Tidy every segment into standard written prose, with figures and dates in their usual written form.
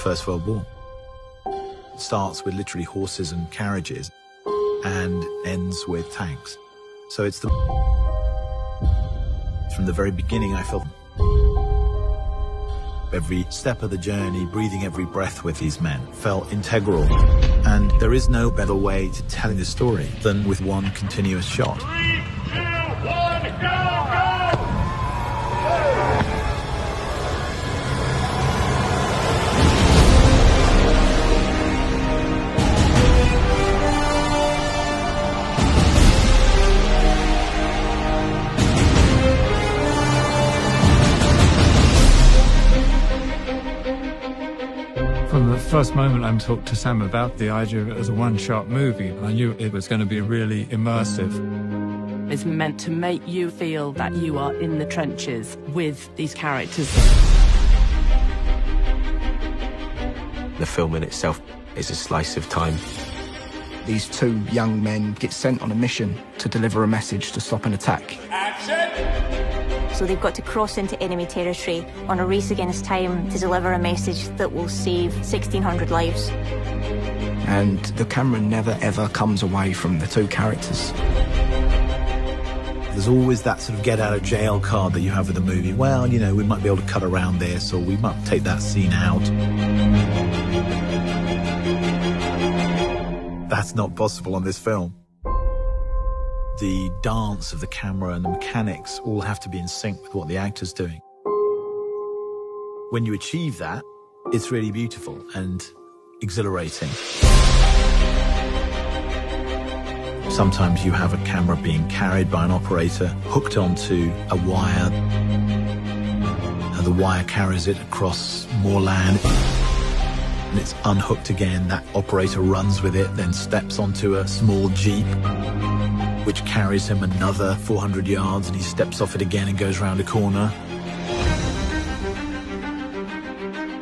First World War. It starts with literally horses and carriages and ends with tanks. So it's from the very beginning I felt every step of the journey, breathing every breath with these men felt integral. And there is no better way to telling the story than with one continuous shot. 3, 2, 1, go, go! From the first moment I talked to Sam about the idea of it as a one-shot movie, I knew it was going to be really immersive. It's meant to make you feel that you are in the trenches with these characters. The film in itself is a slice of time. These two young men get sent on a mission to deliver a message to stop an attack. Action! So they've got to cross into enemy territory on a race against time to deliver a message that will save 1,600 lives. And the camera never ever comes away from the two characters. There's always that sort of get out of jail card that you have with a movie. Well, you know, we might be able to cut around this, or we might take that scene out. That's not possible on this film. The dance of the camera and the mechanics all have to be in sync with what the actor's doing. When you achieve that, it's really beautiful and exhilarating. Sometimes you have a camera being carried by an operator, hooked onto a wire, and the wire carries it across more land, and it's unhooked again. That operator runs with it, then steps onto a small jeep, which carries him another 400 yards, and he steps off it again and goes round a corner.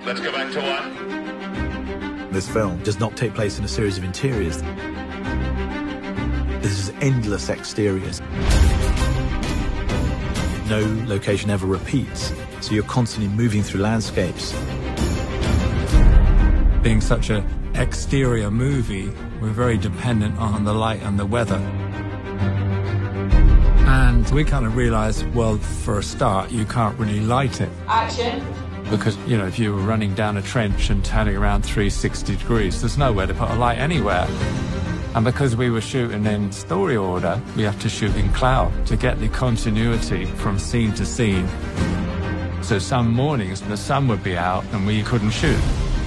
Let's go back to one. This film does not take place in a series of interiors. This is endless exteriors. No location ever repeats, so you're constantly moving through landscapes. Being such an exterior movie, we're very dependent on the light and the weather. And we kind of realized, well, for a start, you can't really light it. Action. Because, you know, if you were running down a trench and turning around 360 degrees, there's nowhere to put a light anywhere. And because we were shooting in story order, we have to shoot in cloud to get the continuity from scene to scene. So some mornings the sun would be out and we couldn't shoot.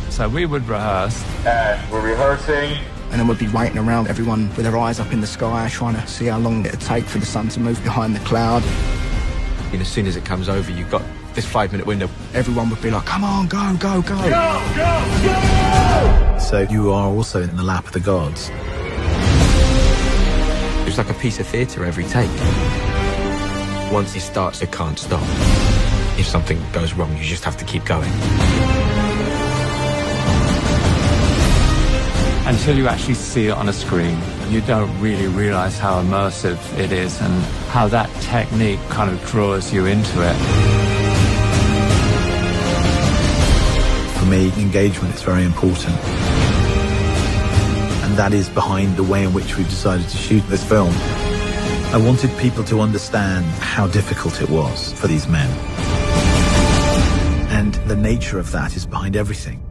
So we would rehearse. And we're rehearsing. And then we'd be waiting around, everyone with their eyes up in the sky, trying to see how long it'd take for the sun to move behind the cloud. And as soon as it comes over, you've got this 5-minute window. Everyone would be like, come on, go, go, go. Go, go, go! So you are also in the lap of the gods. It's like a piece of theatre every take. Once it starts, it can't stop. If something goes wrong, you just have to keep going. Until you actually see it on a screen, you don't really realize how immersive it is and how that technique kind of draws you into it. For me, engagement is very important. And that is behind the way in which we've decided to shoot this film. I wanted people to understand how difficult it was for these men. And the nature of that is behind everything.